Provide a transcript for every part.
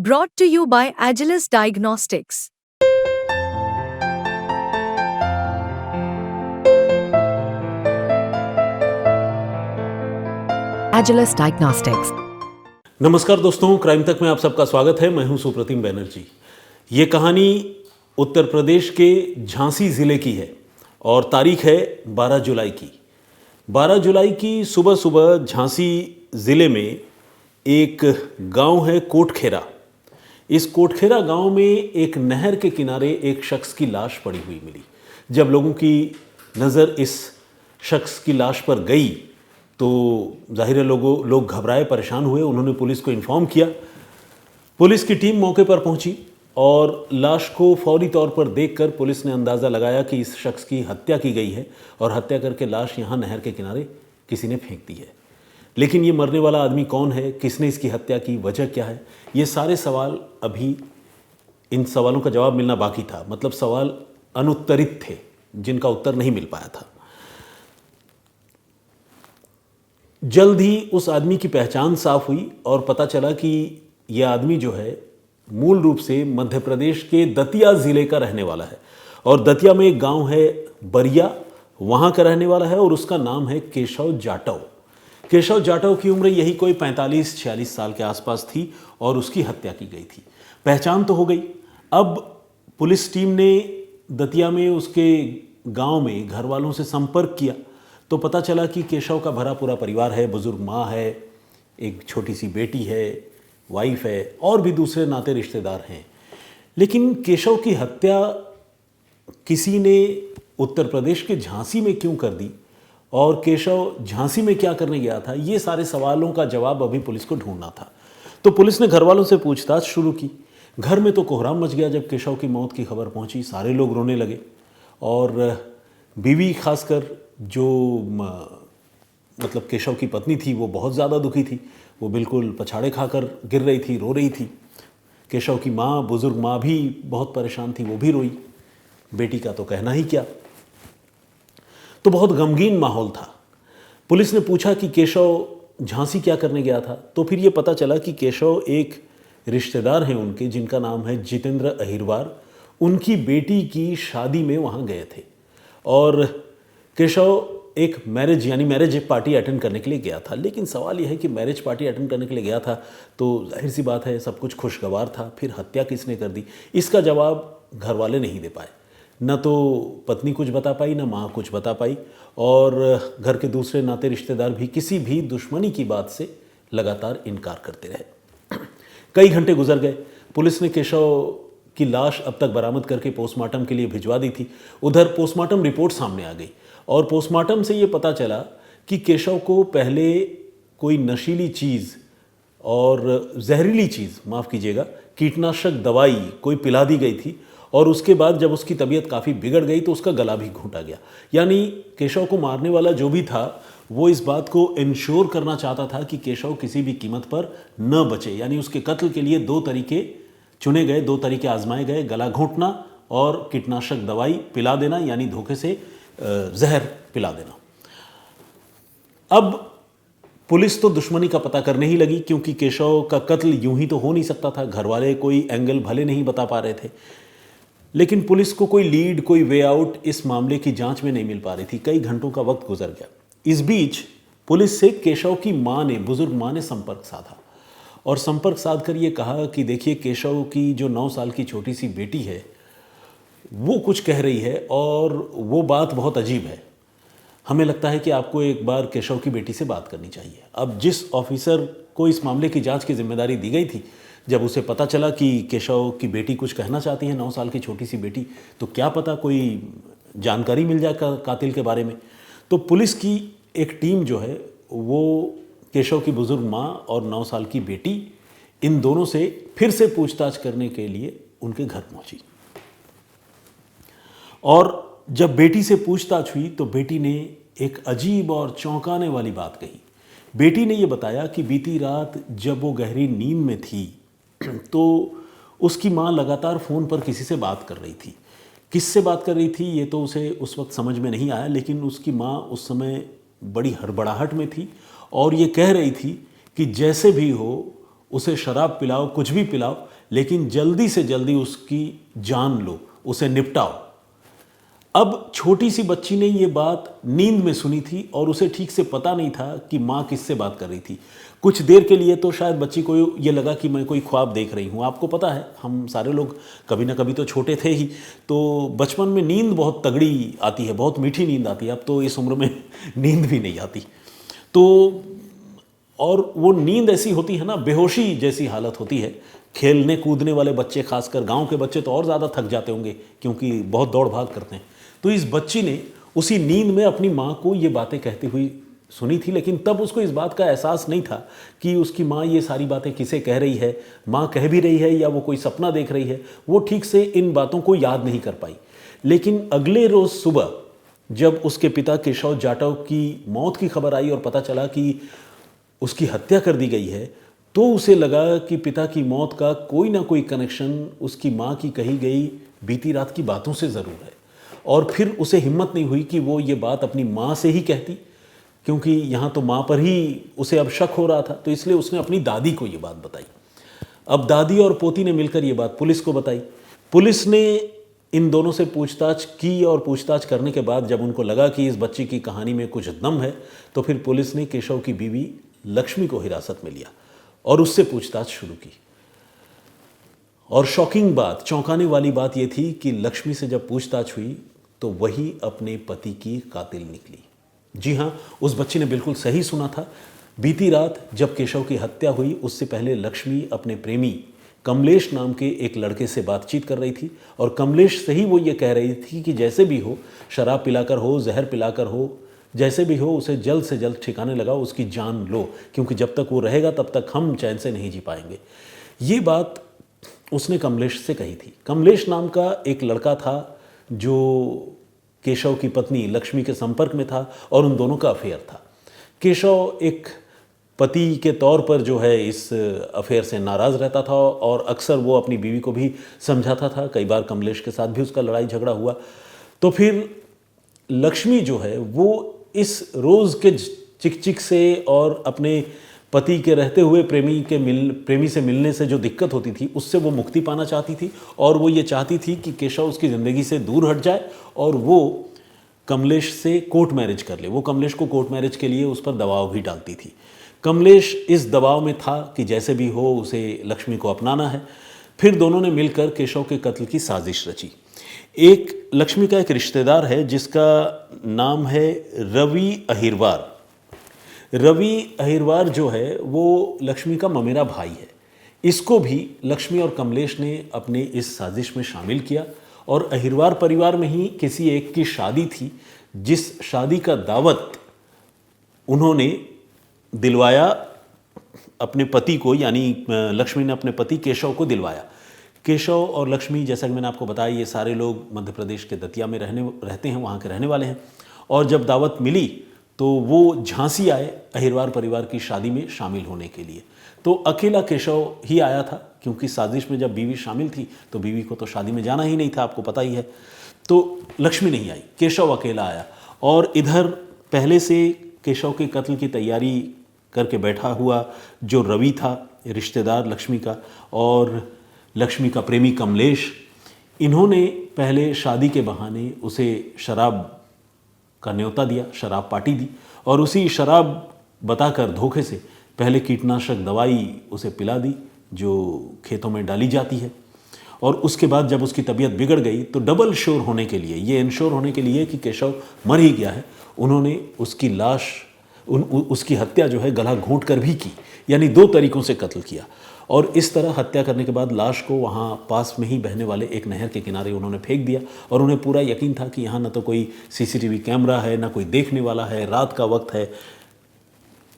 Brought to you by Agilus Diagnostics. Agilus Diagnostics. नमस्कार दोस्तों, crime तक में आप सबका स्वागत है। मैं हूं सुप्रतिम बैनर्जी। ये कहानी उत्तर प्रदेश के झांसी ज़िले की है और तारीख है 12 जुलाई की। 12 जुलाई की सुबह सुबह झांसी ज़िले में एक गांव है कोटखेरा। इस कोटखेरा गांव में एक नहर के किनारे एक शख्स की लाश पड़ी हुई मिली। जब लोगों की नज़र इस शख्स की लाश पर गई तो जाहिर है लोग घबराए, परेशान हुए। उन्होंने पुलिस को इन्फॉर्म किया। पुलिस की टीम मौके पर पहुंची और लाश को फौरी तौर पर देखकर पुलिस ने अंदाज़ा लगाया कि इस शख्स की हत्या की गई है और हत्या करके लाश यहाँ नहर के किनारे किसी ने फेंक दी है। लेकिन ये मरने वाला आदमी कौन है, किसने इसकी हत्या की, वजह क्या है, ये सारे सवाल अभी, इन सवालों का जवाब मिलना बाकी था। मतलब सवाल अनुत्तरित थे जिनका उत्तर नहीं मिल पाया था। जल्द ही उस आदमी की पहचान साफ हुई और पता चला कि यह आदमी जो है मूल रूप से मध्य प्रदेश के दतिया ज़िले का रहने वाला है और दतिया में एक गांव है बरिया, वहाँ का रहने वाला है और उसका नाम है केशव जाटव। केशव जाटव की उम्र यही कोई 45-46 साल के आसपास थी और उसकी हत्या की गई थी। पहचान तो हो गई। अब पुलिस टीम ने दतिया में उसके गांव में घर वालों से संपर्क किया तो पता चला कि केशव का भरा पूरा परिवार है। बुजुर्ग माँ है, एक छोटी सी बेटी है, वाइफ है और भी दूसरे नाते रिश्तेदार हैं। लेकिन केशव की हत्या किसी ने उत्तर प्रदेश के झांसी में क्यों कर दी और केशव झांसी में क्या करने गया था, ये सारे सवालों का जवाब अभी पुलिस को ढूंढना था। तो पुलिस ने घर वालों से पूछताछ शुरू की। घर में तो कोहराम मच गया जब केशव की मौत की खबर पहुंची। सारे लोग रोने लगे और बीवी खासकर जो मतलब केशव की पत्नी थी वो बहुत ज़्यादा दुखी थी। वो बिल्कुल पछाड़े खाकर गिर रही थी, रो रही थी। केशव की माँ, बुज़ुर्ग माँ भी बहुत परेशान थी, वो भी रोई। बेटी का तो कहना ही क्या। तो बहुत गमगीन माहौल था। पुलिस ने पूछा कि केशव झांसी क्या करने गया था, तो फिर ये पता चला कि केशव एक रिश्तेदार हैं उनके जिनका नाम है जितेंद्र अहिरवार। उनकी बेटी की शादी में वहाँ गए थे और केशव एक मैरिज पार्टी अटेंड करने के लिए गया था। लेकिन सवाल यह है कि मैरिज पार्टी अटेंड करने के लिए गया था तो जाहिर सी बात है सब कुछ खुशगवार था, फिर हत्या किसने कर दी, इसका जवाब घर वाले नहीं दे पाए। न तो पत्नी कुछ बता पाई, न माँ कुछ बता पाई और घर के दूसरे नाते रिश्तेदार भी किसी भी दुश्मनी की बात से लगातार इनकार करते रहे। कई घंटे गुजर गए। पुलिस ने केशव की लाश अब तक बरामद करके पोस्टमार्टम के लिए भिजवा दी थी। उधर पोस्टमार्टम रिपोर्ट सामने आ गई और पोस्टमार्टम से ये पता चला कि केशव को पहले कोई नशीली चीज़ और जहरीली चीज़, माफ़ कीजिएगा, कीटनाशक दवाई कोई पिला दी गई थी और उसके बाद जब उसकी तबीयत काफ़ी बिगड़ गई तो उसका गला भी घोंटा गया। यानी केशव को मारने वाला जो भी था वो इस बात को इंश्योर करना चाहता था कि केशव किसी भी कीमत पर न बचे। यानी उसके कत्ल के लिए दो तरीके चुने गए, दो तरीके आजमाए गए, गला घोंटना और कीटनाशक दवाई पिला देना, यानी धोखे से जहर पिला देना। अब पुलिस तो दुश्मनी का पता करने ही लगी क्योंकि केशव का कत्ल यूं ही तो हो नहीं सकता था। घर वाले कोई एंगल भले नहीं बता पा रहे थे, लेकिन पुलिस को कोई लीड, कोई वे आउट इस मामले की जांच में नहीं मिल पा रही थी। कई घंटों का वक्त गुजर गया। इस बीच पुलिस से केशव की माँ ने, बुजुर्ग माँ ने संपर्क साधा और संपर्क साध कर ये कहा कि देखिए, केशव की जो 9 साल की छोटी सी बेटी है वो कुछ कह रही है और वो बात बहुत अजीब है। हमें लगता है कि आपको एक बार केशव की बेटी से बात करनी चाहिए। अब जिस ऑफिसर को इस मामले की जांच की जिम्मेदारी दी गई थी, जब उसे पता चला कि केशव की बेटी कुछ कहना चाहती है, 9 साल की छोटी सी बेटी, तो क्या पता कोई जानकारी मिल जाए कातिल के बारे में। तो पुलिस की एक टीम जो है वो केशव की बुजुर्ग माँ और 9 साल की बेटी, इन दोनों से फिर से पूछताछ करने के लिए उनके घर पहुंची। और जब बेटी से पूछताछ हुई तो बेटी ने एक अजीब और चौंकाने वाली बात कही। बेटी ने यह बताया कि बीती रात जब वो गहरी नींद में थी तो उसकी माँ लगातार फ़ोन पर किसी से बात कर रही थी। किससे बात कर रही थी ये तो उसे उस वक्त समझ में नहीं आया, लेकिन उसकी माँ उस समय बड़ी हड़बड़ाहट में थी और ये कह रही थी कि जैसे भी हो उसे शराब पिलाओ, कुछ भी पिलाओ, लेकिन जल्दी से जल्दी उसकी जान लो, उसे निपटाओ। अब छोटी सी बच्ची ने ये बात नींद में सुनी थी और उसे ठीक से पता नहीं था कि माँ किससे बात कर रही थी। कुछ देर के लिए तो शायद बच्ची को ये लगा कि मैं कोई ख्वाब देख रही हूँ। आपको पता है, हम सारे लोग कभी ना कभी तो छोटे थे ही, तो बचपन में नींद बहुत तगड़ी आती है, बहुत मीठी नींद आती है। अब तो इस उम्र में नींद भी नहीं आती। तो और वो नींद ऐसी होती है ना, बेहोशी जैसी हालत होती है। खेलने कूदने वाले बच्चे, खासकर गांव के बच्चे तो और ज़्यादा थक जाते होंगे क्योंकि बहुत दौड़ भाग करते हैं। तो इस बच्ची ने उसी नींद में अपनी माँ को ये बातें कहती हुई सुनी थी, लेकिन तब उसको इस बात का एहसास नहीं था कि उसकी माँ ये सारी बातें किसे कह रही है, माँ कह भी रही है या वो कोई सपना देख रही है। वो ठीक से इन बातों को याद नहीं कर पाई। लेकिन अगले रोज़ सुबह जब उसके पिता केशव जाटव की मौत की खबर आई और पता चला कि उसकी हत्या कर दी गई है, तो उसे लगा कि पिता की मौत का कोई ना कोई कनेक्शन उसकी माँ की कही गई बीती रात की बातों से ज़रूर है। और फिर उसे हिम्मत नहीं हुई कि वो ये बात अपनी माँ से ही कहती, क्योंकि यहाँ तो माँ पर ही उसे अब शक हो रहा था। तो इसलिए उसने अपनी दादी को ये बात बताई। अब दादी और पोती ने मिलकर ये बात पुलिस को बताई। पुलिस ने इन दोनों से पूछताछ की और पूछताछ करने के बाद जब उनको लगा कि इस बच्ची की कहानी में कुछ दम है, तो फिर पुलिस ने केशव की बीवी लक्ष्मी को हिरासत में लिया और उससे पूछताछ शुरू की। और शॉकिंग बात, चौंकाने वाली बात यह थी कि लक्ष्मी से जब पूछताछ हुई तो वही अपने पति की कातिल निकली। जी हाँ, उस बच्ची ने बिल्कुल सही सुना था। बीती रात जब केशव की हत्या हुई, उससे पहले लक्ष्मी अपने प्रेमी कमलेश नाम के एक लड़के से बातचीत कर रही थी और कमलेश से ही वो ये कह रही थी कि जैसे भी हो, शराब पिलाकर हो, जहर पिलाकर हो, जैसे भी हो, उसे जल्द से जल्द ठिकाने लगाओ, उसकी जान लो, क्योंकि जब तक वो रहेगा तब तक हम चैन से नहीं जी पाएंगे। ये बात उसने कमलेश से कही थी। कमलेश नाम का एक लड़का था जो केशव की पत्नी लक्ष्मी के संपर्क में था और उन दोनों का अफेयर था। केशव एक पति के तौर पर जो है इस अफेयर से नाराज़ रहता था और अक्सर वो अपनी बीवी को भी समझाता था। कई बार कमलेश के साथ भी उसका लड़ाई झगड़ा हुआ। तो फिर लक्ष्मी जो है वो इस रोज़ के चिक से और अपने पति के रहते हुए प्रेमी से मिलने से जो दिक्कत होती थी, उससे वो मुक्ति पाना चाहती थी और वो ये चाहती थी कि केशव उसकी ज़िंदगी से दूर हट जाए और वो कमलेश से कोर्ट मैरिज कर ले। वो कमलेश को कोर्ट मैरिज के लिए उस पर दबाव भी डालती थी। कमलेश इस दबाव में था कि जैसे भी हो उसे लक्ष्मी को अपनाना है। फिर दोनों ने मिलकर केशव के कत्ल की साजिश रची। एक लक्ष्मी का एक रिश्तेदार है जिसका नाम है रवि अहिरवार। रवि अहिरवार जो है वो लक्ष्मी का ममेरा भाई है। इसको भी लक्ष्मी और कमलेश ने अपने इस साजिश में शामिल किया और अहिरवार परिवार में ही किसी एक की शादी थी, जिस शादी का दावत उन्होंने दिलवाया अपने पति को, यानी लक्ष्मी ने अपने पति केशव को दिलवाया। केशव और लक्ष्मी, जैसा कि मैंने आपको बताया, ये सारे लोग मध्य प्रदेश के दतिया में रहते हैं, वहाँ के रहने वाले हैं। और जब दावत मिली तो वो झांसी आए अहिरवार परिवार की शादी में शामिल होने के लिए। तो अकेला केशव ही आया था, क्योंकि साजिश में जब बीवी शामिल थी तो बीवी को तो शादी में जाना ही नहीं था, आपको पता ही है। तो लक्ष्मी नहीं आई, केशव अकेला आया। और इधर पहले से केशव के कत्ल की तैयारी करके बैठा हुआ जो रवि था, रिश्तेदार लक्ष्मी का, और लक्ष्मी का प्रेमी कमलेश, इन्होंने पहले शादी के बहाने उसे शराब का न्योता दिया, शराब पार्टी दी और उसी शराब बताकर धोखे से पहले कीटनाशक दवाई उसे पिला दी जो खेतों में डाली जाती है। और उसके बाद जब उसकी तबीयत बिगड़ गई तो डबल श्योर होने के लिए, ये इंश्योर होने के लिए कि केशव मर ही गया है, उन्होंने उसकी लाश, उसकी हत्या जो है गला घोंट कर भी की, यानी 2 तरीकों से कत्ल किया। और इस तरह हत्या करने के बाद लाश को वहाँ पास में ही बहने वाले एक नहर के किनारे उन्होंने फेंक दिया। और उन्हें पूरा यकीन था कि यहाँ न तो कोई सीसीटीवी कैमरा है, ना कोई देखने वाला है, रात का वक्त है,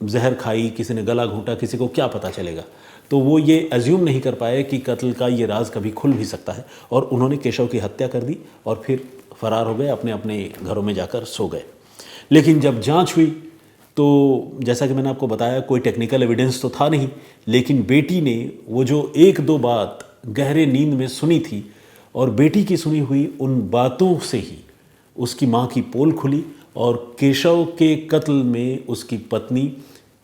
जहर खाई, किसी ने गला घोंटा, किसी को क्या पता चलेगा। तो वो ये एज्यूम नहीं कर पाए कि कत्ल का ये राज कभी खुल भी सकता है, और उन्होंने केशव की हत्या कर दी और फिर फरार हो गए, अपने अपने घरों में जाकर सो गए। लेकिन जब जांच हुई तो जैसा कि मैंने आपको बताया, कोई टेक्निकल एविडेंस तो था नहीं, लेकिन बेटी ने वो जो 1-2 बात गहरे नींद में सुनी थी और बेटी की सुनी हुई उन बातों से ही उसकी माँ की पोल खुली और केशव के कत्ल में उसकी पत्नी,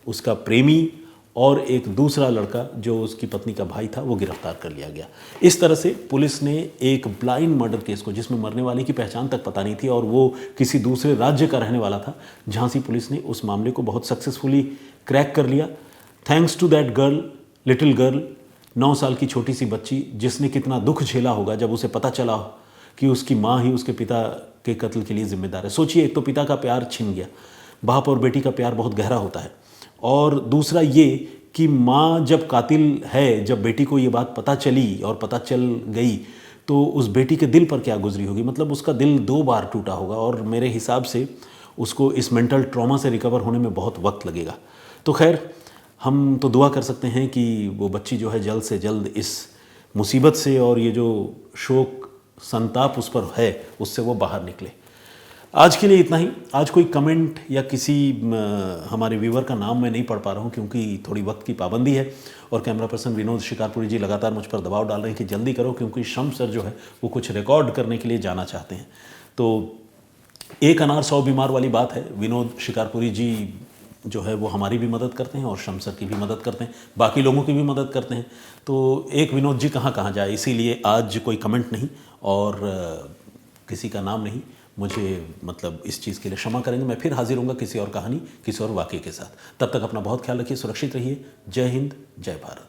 उसका प्रेमी और एक दूसरा लड़का जो उसकी पत्नी का भाई था वो गिरफ्तार कर लिया गया। इस तरह से पुलिस ने एक ब्लाइंड मर्डर केस को, जिसमें मरने वाले की पहचान तक पता नहीं थी और वो किसी दूसरे राज्य का रहने वाला था, झांसी पुलिस ने उस मामले को बहुत सक्सेसफुली क्रैक कर लिया। Thanks to that girl, little girl, 9 साल की छोटी सी बच्ची, जिसने कितना दुख झेला होगा जब उसे पता चला कि उसकी माँ ही उसके पिता के कत्ल के लिए जिम्मेदार है। सोचिए, एक तो पिता का प्यार छिन गया, बाप और बेटी का प्यार बहुत गहरा होता है, और दूसरा ये कि माँ जब कातिल है, जब बेटी को ये बात पता चली और पता चल गई तो उस बेटी के दिल पर क्या गुजरी होगी। मतलब उसका दिल 2 बार टूटा होगा और मेरे हिसाब से उसको इस मेंटल ट्रॉमा से रिकवर होने में बहुत वक्त लगेगा। तो खैर, हम तो दुआ कर सकते हैं कि वो बच्ची जो है जल्द से जल्द इस मुसीबत से और ये जो शोक संताप उस पर है उससे वो बाहर निकले। आज के लिए इतना ही। आज कोई कमेंट या किसी हमारे व्यूवर का नाम मैं नहीं पढ़ पा रहा हूँ क्योंकि थोड़ी वक्त की पाबंदी है और कैमरा पर्सन विनोद शिकारपुरी जी लगातार मुझ पर दबाव डाल रहे हैं कि जल्दी करो, क्योंकि शम्स सर जो है वो कुछ रिकॉर्ड करने के लिए जाना चाहते हैं। तो एक अनार 100 बीमार वाली बात है। विनोद शिकारपुरी जी जो है वो हमारी भी मदद करते हैं और शम्स सर की भी मदद करते हैं, बाकी लोगों की भी मदद करते हैं। तो एक विनोद जी कहाँ कहाँ जाए, इसीलिए आज कोई कमेंट नहीं और किसी का नाम नहीं। मुझे मतलब इस चीज़ के लिए क्षमा करेंगे। मैं फिर हाजिर होऊंगा किसी और कहानी, किसी और वाक़ये के साथ। तब तक अपना बहुत ख्याल रखिए, सुरक्षित रहिए। जय हिंद, जय भारत।